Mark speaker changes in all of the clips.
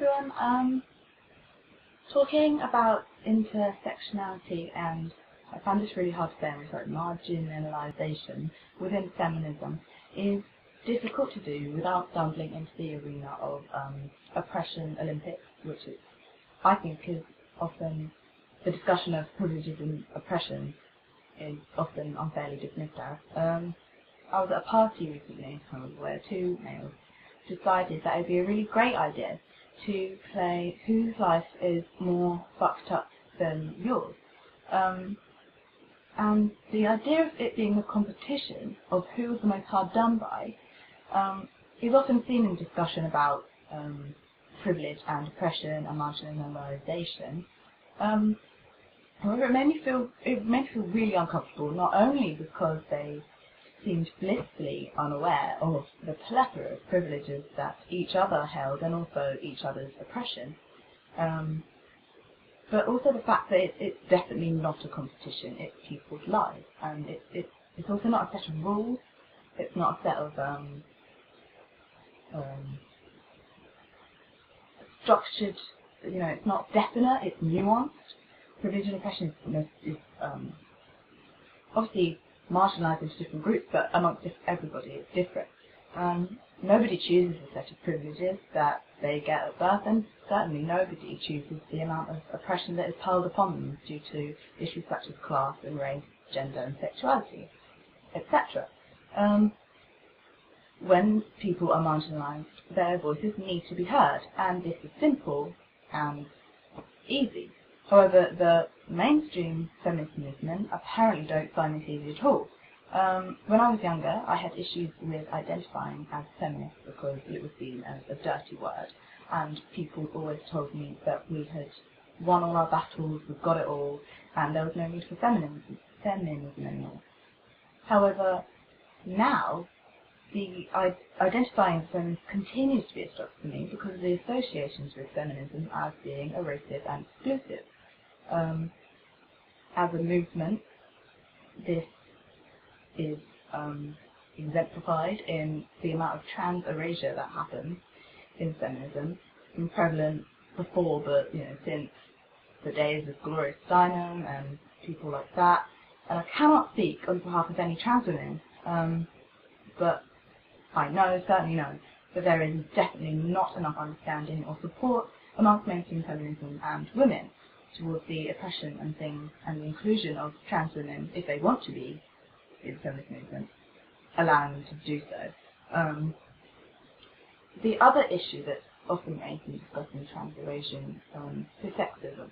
Speaker 1: everyone. Talking about intersectionality, and I found this really hard to say, I'm sorry, marginalisation within feminism is difficult to do without stumbling into the arena of oppression Olympics, which is, I think, is often the discussion of privileges and oppression is often unfairly dismissed as. I was at a party recently where two males decided that it would be a really great idea to play whose life is more fucked up than yours. And the idea of it being a competition of who was the most hard done by is often seen in discussion about privilege and oppression and marginalisation. However, it made me feel really uncomfortable, not only because they seemed blissfully unaware of the plethora of privileges that each other held and also each other's oppression, but also the fact that it's definitely not a competition, it's people's lives, and it's also not a set of rules, it's not a set of structured, it's not definite, it's nuanced. Privilege and oppression is obviously marginalised into different groups, but amongst everybody it's different. Nobody chooses a set of privileges that they get at birth, and certainly nobody chooses the amount of oppression that is piled upon them due to issues such as class and race, gender and sexuality, etc. When people are marginalised, their voices need to be heard, and this is simple and easy. However, the mainstream feminist movement apparently don't find this easy at all. When I was younger, I had issues with identifying as feminist because it was seen as a dirty word, and people always told me that we had won all our battles, we've got it all, and there was no need for feminism anymore. However, now, the identifying as feminist continues to be a struggle for me because of the associations with feminism as being erasive and exclusive. As a movement, this is exemplified in the amount of trans erasure that happens in feminism. It's been prevalent before, but since the days of Gloria Steinem and people like that. And I cannot speak on behalf of any trans women, but I certainly know, that there is definitely not enough understanding or support amongst mainstream feminism and women towards the oppression and things and the inclusion of trans women, if they want to be in the feminist movement, allowing them to do so. The other issue that's often raised in discussing trans erosion is sexism,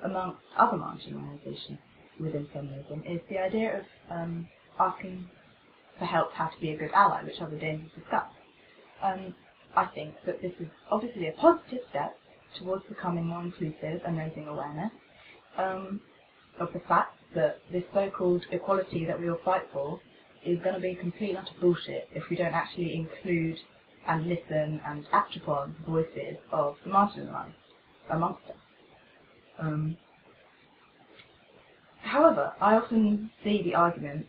Speaker 1: amongst other marginalisation within feminism, is the idea of asking for help how to be a good ally, which other Danes discussed. I think that this is obviously a positive step towards becoming more inclusive and raising awareness of the fact that this so-called equality that we all fight for is going to be complete and utter bullshit if we don't actually include and listen and act upon the voices of the marginalised amongst us. However, I often see the argument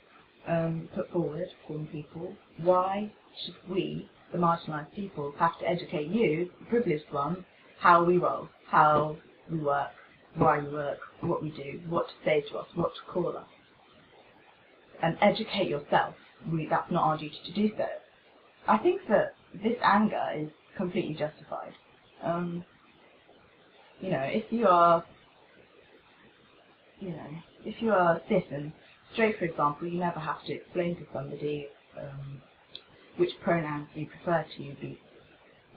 Speaker 1: put forward from people, why should we, the marginalised people, have to educate you, the privileged ones, how we roll, how we work, why we work, what we do, what to say to us, what to call us. And educate yourself. That's not our duty to do so. I think that this anger is completely justified. If you are cis and straight, for example, you never have to explain to somebody which pronouns you prefer to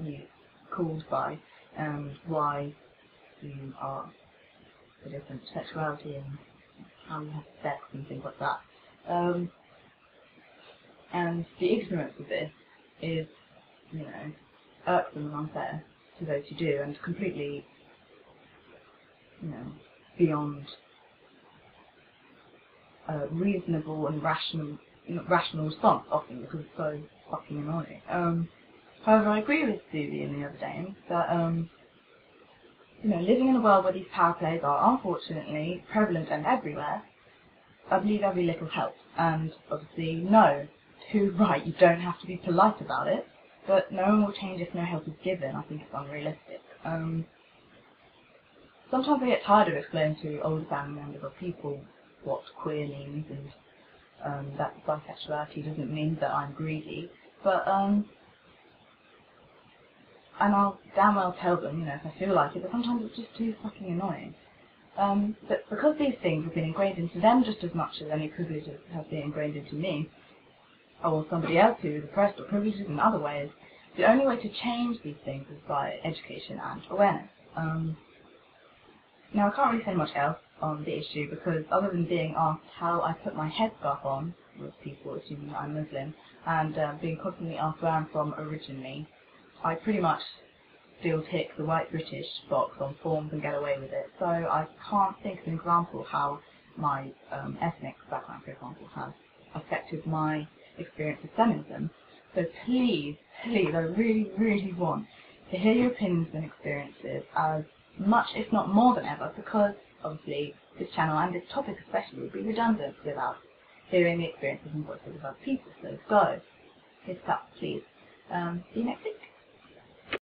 Speaker 1: be called by and why you are a different sexuality and how you have sex and things like that. And the ignorance of this is, irksome and unfair to those who do, and completely, beyond reasonable and rational response often, because it's so fucking annoying. However, I agree with Susie and the other Danes that living in a world where these power plays are unfortunately prevalent and everywhere, I believe every little helps. And obviously, no, right, you don't have to be polite about it, but no one will change if no help is given. I think it's unrealistic. Sometimes I get tired of explaining to older family members or people what queer means, and that bisexuality doesn't mean that I'm greedy. But and I'll damn well tell them, if I feel like it, but sometimes it's just too fucking annoying. But because these things have been ingrained into them just as much as any privileges have been ingrained into me, or somebody else who is oppressed or privileged in other ways, the only way to change these things is by education and awareness. Now, I can't really say much else on the issue because other than being asked how I put my headscarf on with people assuming that I'm Muslim, and being constantly asked where I'm from originally, I pretty much still tick the white British box on forms and get away with it. So I can't think of an example of how my ethnic background, for example, has affected my experience of feminism. So please, please, I really, really want to hear your opinions and experiences as much, if not more than ever, because obviously this channel and this topic especially would be redundant without hearing the experiences and voices of other people. So go, hit up, please. See you next week.